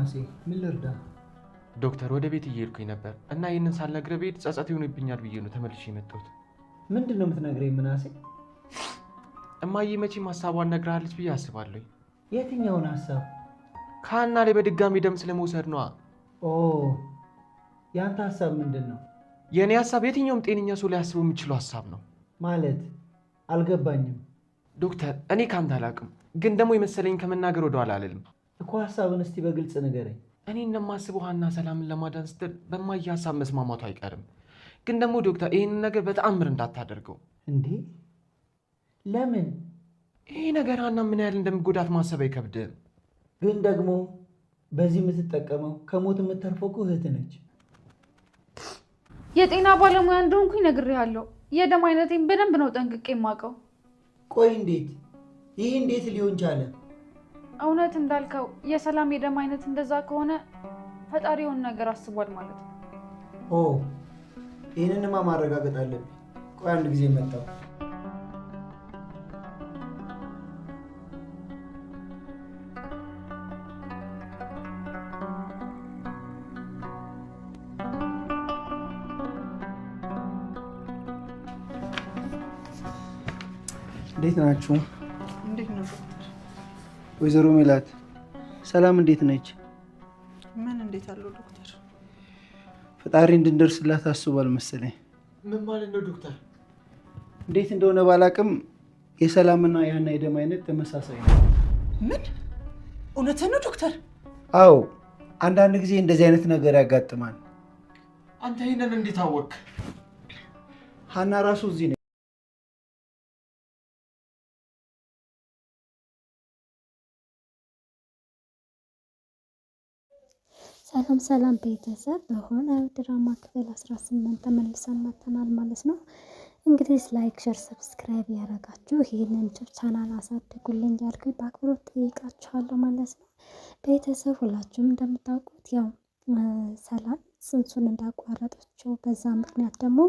ምናሴ ምን ልርዳ? ዶክተር ወደ ቤት እየሄድኩኝ ነበር እና ይህንን ሳልነግርህ ብሄድ ጸጸት ይሆንብኛል ብዬ ነው ተመልሼ የመጣሁት። ምንድን ነው የምትነግረኝ ምናሴ? እማዬ መቼም ሀሳቧን ነግራለች ብዬ አስባለሁ። የትኛውን ሀሳብ? ከሀና ላይ በድጋሚ ደም ስለመውሰድ ነዋ። ኦ ያንተ ሀሳብ ምንድን ነው? የእኔ ሀሳብ የትኛውም ጤነኛ ሰው ሊያስበው የሚችለው ሀሳብ ነው። ማለት አልገባኝም። ዶክተር እኔ ካንተ አላውቅም፣ ግን ደግሞ የመሰለኝ ከመናገር ወደኋላ አልልም እኮ። ሀሳብን እስቲ በግልጽ ንገረኝ። እኔ እንደማስበው ሀና ሰላምን ለማዳን ስትል በማየ ሀሳብ መስማማቱ አይቀርም። ግን ደግሞ ዶክተር ይህንን ነገር በተአምር እንዳታደርገው። እንዴ ለምን? ይህ ነገር ሀና ምን ያህል እንደምጎዳት ማሰብ አይከብድም? ግን ደግሞ በዚህ የምትጠቀመው ከሞት የምትተርፈው እኮ እህት ነች። የጤና ባለሙያ እንደሆንኩኝ ነግሬሃለሁ። የደም አይነቴን በደንብ ነው ጠንቅቄ የማውቀው። ቆይ እንዴት? ይህ እንዴት ሊሆን ቻለ? እውነት እንዳልከው የሰላም የደም አይነት እንደዛ ከሆነ ፈጣሪውን ነገር አስቧል ማለት ነው። ኦ ይህንንማ ማረጋገጥ አለብኝ። ቆይ አንድ ጊዜ መጣሁ። እንዴት ናችሁ? እንዴት ነው ዶክተር? ወይዘሮ ሜላት ሰላም እንዴት ነች? ምን እንዴት አለው ዶክተር? ፈጣሪ እንድንደርስላት አስቧል መሰለኝ። ምን ማለት ነው ዶክተር? እንዴት እንደሆነ ባላቅም የሰላምና የሀና የደም አይነት ተመሳሳይ ነው። ምን? እውነትህን ነው ዶክተር? አዎ አንዳንድ ጊዜ እንደዚህ አይነት ነገር ያጋጥማል። አንተ ይህንን እንዴት አወቅ? ሀና ራሱ እዚህ ነው። ሰላም ሰላም ቤተሰብ፣ በሆኖው ድራማ ክፍል 18 ተመልሰን መጥተናል ማለት ነው። እንግዲህ ላይክ፣ ሼር፣ ሰብስክራይብ ያደረጋችሁ ይህንን ቻናል አሳድጉልኝ ያልኩኝ በአክብሮት ጠይቃችኋለሁ ማለት ነው። ቤተሰብ ሁላችሁም እንደምታውቁት ያው ሰላም ጽንሱን እንዳቋረጠችው በዛ ምክንያት ደግሞ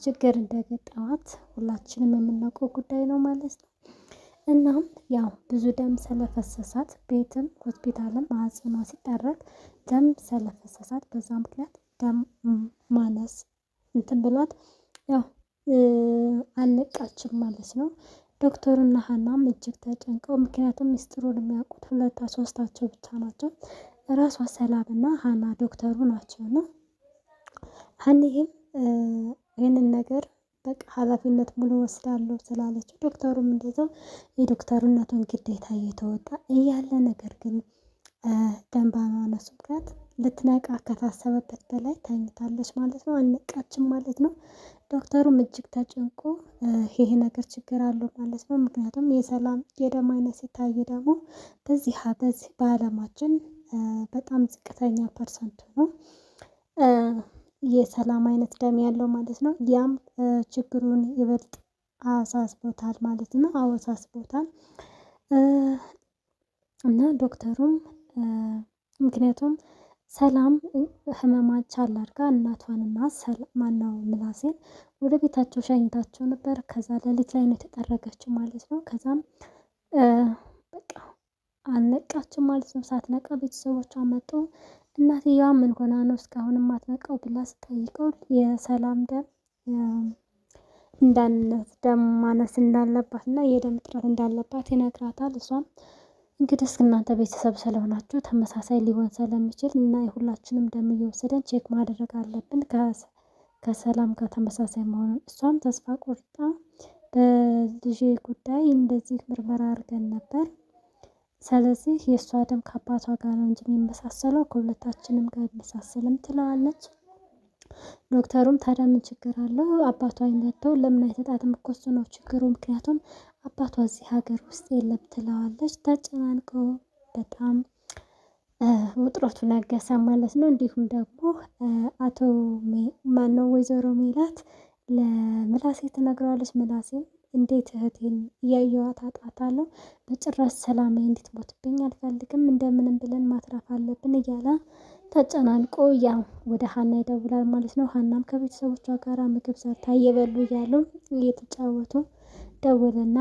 ችግር እንደገጠማት ሁላችንም የምናውቀው ጉዳይ ነው ማለት ነው። እናም ያው ብዙ ደም ስለፈሰሳት ቤትም ሆስፒታልም ማህፀኗ ሲጠረግ ደም ስለፈሰሳት በዛ ምክንያት ደም ማነስ እንትን ብሏት ያው አልነቃችም ማለት ነው። ዶክተሩና ሀናም እጅግ ተጨንቀው፣ ምክንያቱም ሚስጥሩን የሚያውቁት ሶስታቸው ብቻ ናቸው። ራሷ ሰላምና ሀና ዶክተሩ ናቸው ነው። ሀኒም ይህንን ነገር በቃ ኃላፊነት ሙሉ ወስዳለሁ ስላለችው ዶክተሩም እንደዛው የዶክተርነቱን ግዴታ እየተወጣ እያለ ነገር ግን ደም በማነሱ ምክንያት ልትነቃ ከታሰበበት በላይ ተኝታለች ማለት ነው። አልነቃችም ማለት ነው። ዶክተሩም እጅግ ተጨንቆ ይሄ ነገር ችግር አለው ማለት ነው። ምክንያቱም የሰላም የደም አይነት ሲታይ ደግሞ በዚህ በዓለማችን በጣም ዝቅተኛ ፐርሰንቱ ነው የሰላም አይነት ደም ያለው ማለት ነው። ያም ችግሩን ይበልጥ አሳስቦታል ማለት ነው። አወሳስቦታል እና ዶክተሩም ምክንያቱም ሰላም ህመማች አላርጋ እናቷንና ማነው ምላሴን ወደ ቤታቸው ሸኝታቸው ነበር። ከዛ ሌሊት ላይ ነው የተጠረገችው ማለት ነው። ከዛም በቃ አልነቃችም ማለት ነው። ሳትነቃ ቤተሰቦቿ መጡ። እናትየዋ ምን ሆና ነው እስካሁን ማትነቃው ብላ ስጠይቀው የሰላም ደም ማነስ እንዳለባት እና የደም እጥረት እንዳለባት ይነግራታል። እሷም እንግዲህ እናንተ ቤተሰብ ስለሆናችሁ ተመሳሳይ ሊሆን ስለሚችል እና የሁላችንም ደም እየወሰደን ቼክ ማድረግ አለብን ከሰላም ጋር ተመሳሳይ መሆኑን። እሷም ተስፋ ቆርጣ በልጄ ጉዳይ እንደዚህ ምርመራ አድርገን ነበር፣ ስለዚህ የእሷ ደም ከአባቷ ጋር ነው እንጂ የሚመሳሰለው ከሁለታችንም ጋር አይመሳሰልም ትለዋለች። ዶክተሩም ታዲያ ምን ችግር አለው? አባቷ አይመተው ለምን አይሰጣትም? እኮ እሱ ነው ችግሩ፣ ምክንያቱም አባቷ እዚህ ሀገር ውስጥ የለም ትለዋለች። ተጨናንቀው በጣም ውጥረቱ ነገሰ ማለት ነው። እንዲሁም ደግሞ አቶ ማነው ወይዘሮ ሜላት ለምላሴ ትነግረዋለች። ምላሴ እንዴት እህቴን እያየኋት አጣታለሁ፣ በጭራሽ ሰላሜ እንድትሞትብኝ አልፈልግም፣ እንደምንም ብለን ማትረፍ አለብን እያለ ተጨናንቆ ያው ወደ ሀና ይደውላል ማለት ነው። ሀናም ከቤተሰቦቿ ጋር ምግብ ሰርታ እየበሉ እያሉ እየተጫወቱ ደወለና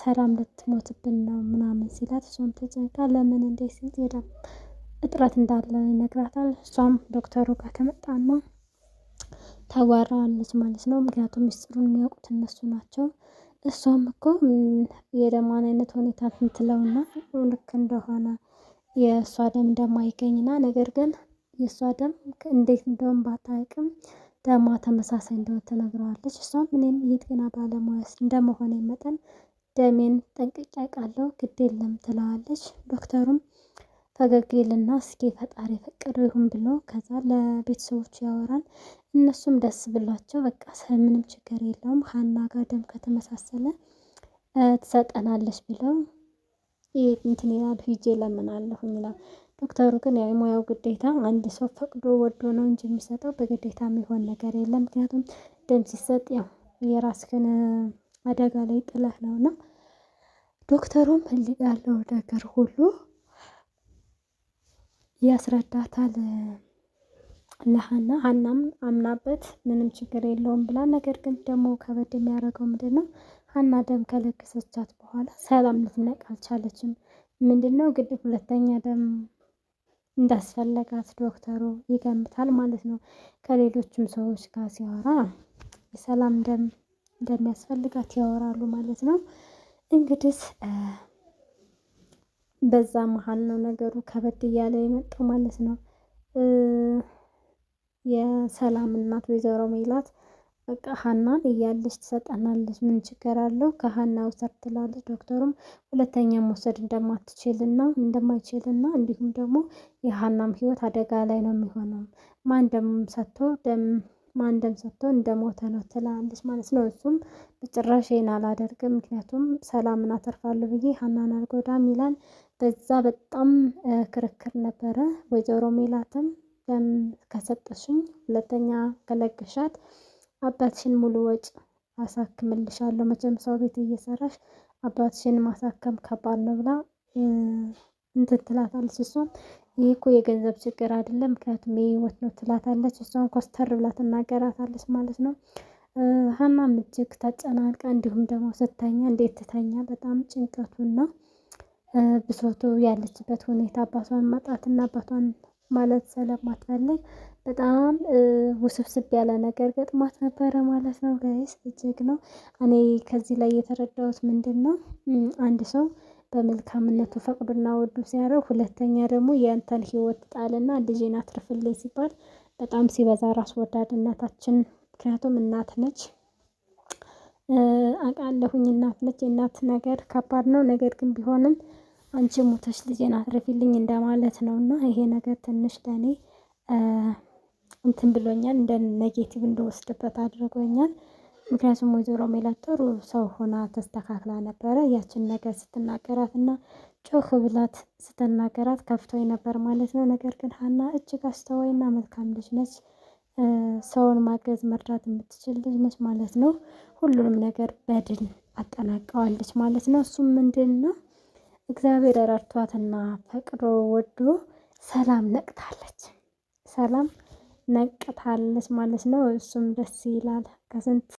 ሰላም ልትሞትብን ነው ምናምን ሲላት እሷም ተጨንቃ ለምን እንዴት ሲል እጥረት እንዳለ ይነግራታል። እሷም ዶክተሩ ጋር ከመጣና ታዋራዋለች ማለት ነው። ምክንያቱም ሚስጥሩን የሚያውቁት እነሱ ናቸው። እሷም እኮ የደሟን አይነት ሁኔታ ትለውና ልክ እንደሆነ የእሷ ደም እንደማይገኝና ነገር ግን የእሷ ደም እንዴት እንደሆነ ባታውቅም ደሟ ተመሳሳይ እንደሆነ ትነግረዋለች። እሷም እኔም የጤና ባለሙያ እንደመሆኔ መጠን ደሜን ጠንቅቄ አውቃለሁ፣ ግድ የለም ትለዋለች። ዶክተሩም ፈገግ ይልና እስኪ ፈጣሪ የፈቀደው ይሁን ብሎ ከዛ ለቤተሰቦቹ ያወራል። እነሱም ደስ ብሏቸው በቃ ምንም ችግር የለውም ሀና ጋር ደም ከተመሳሰለ ትሰጠናለች ብለው እንትን ይላሉ። ሂጄ ለምናለሁ ይላል። ዶክተሩ ግን ያው የሙያው ግዴታ አንድ ሰው ፈቅዶ ወዶ ነው እንጂ የሚሰጠው በግዴታ የሚሆን ነገር የለም። ምክንያቱም ደም ሲሰጥ ያው የራስህን አደጋ ላይ ጥለህ ነውና ዶክተሩም ህሊና ያለው ነገር ሁሉ ያስረዳታል ለሀና። ሀናም አምናበት ምንም ችግር የለውም ብላ፣ ነገር ግን ደግሞ ከበድ የሚያደርገው ምንድነው ሀና ደም ከለገሰቻት በኋላ ሰላም ልትነቅ አልቻለችም። ምንድነው ግድ ሁለተኛ ደም እንዳስፈለጋት ዶክተሩ ይገምታል ማለት ነው። ከሌሎችም ሰዎች ጋር ሲያወራ የሰላም ደም እንደሚያስፈልጋት ያወራሉ ማለት ነው። እንግዲህ በዛ መሀል ነው ነገሩ ከበድ እያለ የመጣው ማለት ነው። የሰላም እናት ወይዘሮ ሜላት በቃ ሀናን እያለች ትሰጠናለች፣ ምን ችግር አለው ከሀና ውሰድ ትላለች። ዶክተሩም ሁለተኛ መውሰድ እንደማይችልና እንዲሁም ደግሞ የሀናም ህይወት አደጋ ላይ ነው የሚሆነው፣ ማን ደም ሰጥቶ እንደሞተ ነው ትላለች ማለት ነው። እሱም በጭራሽ ይሄን አላደርግም፣ ምክንያቱም ሰላምን አተርፋለሁ ብዬ ሀናን አልጎዳም ይላል። በዛ በጣም ክርክር ነበረ። ወይዘሮ ሜላትም ደም ከሰጠሽኝ ሁለተኛ ከለገሻት አባትሽን ሙሉ ወጪ አሳክምልሻለሁ፣ መቼም ሰው ቤት እየሰራሽ አባትሽን ማሳከም ከባድ ነው ብላ እንትን ትላታለች። እሷም ይህ እኮ የገንዘብ ችግር አይደለም፣ ምክንያቱም የህይወት ነው ትላታለች። እሷም ኮስተር ብላ ትናገራታለች ማለት ነው። ሀናም እጅግ ተጨናንቃ እንዲሁም ደግሞ ስተኛ እንዴት ትተኛ በጣም ጭንቀቱና ብሶቱ ያለችበት ሁኔታ አባቷን ማጣትና አባቷን ማለት ስለማትፈልግ በጣም ውስብስብ ያለ ነገር ገጥሟት ነበረ ማለት ነው። ጋይስ እጅግ ነው። እኔ ከዚህ ላይ የተረዳሁት ምንድን ነው አንድ ሰው በመልካምነቱ ፈቅዶና ወዶ ሲያረው፣ ሁለተኛ ደግሞ የእንተን ህይወት ጣልና ልጄን አትርፍልኝ ሲባል በጣም ሲበዛ ራስ ወዳድነታችን። ምክንያቱም እናት ነች አውቃለሁኝ፣ እናት ነች። የእናት ነገር ከባድ ነው። ነገር ግን ቢሆንም አንቺ ሞተሽ ልጄን አትርፊልኝ እንደማለት ነው እና ይሄ ነገር ትንሽ ለእኔ እንትን ብሎኛል፣ እንደ ኔጌቲቭ እንደወስድበት አድርጎኛል። ምክንያቱም ወይዘሮ ሜላት ጥሩ ሰው ሆና ተስተካክላ ነበረ። ያችን ነገር ስትናገራት እና ጮህ ብላት ስትናገራት ከፍቶኝ ነበር ማለት ነው። ነገር ግን ሀና እጅግ አስተዋይና መልካም ልጅ ነች። ሰውን ማገዝ መርዳት የምትችል ልጅ ነች ማለት ነው። ሁሉንም ነገር በድል አጠናቀዋለች ማለት ነው። እሱም ምንድን ነው እግዚአብሔር ረድቷትና ፈቅዶ ወዶ ሰላም ነቅታለች ማለት ነው። እሱም ደስ ይላል። ከስንት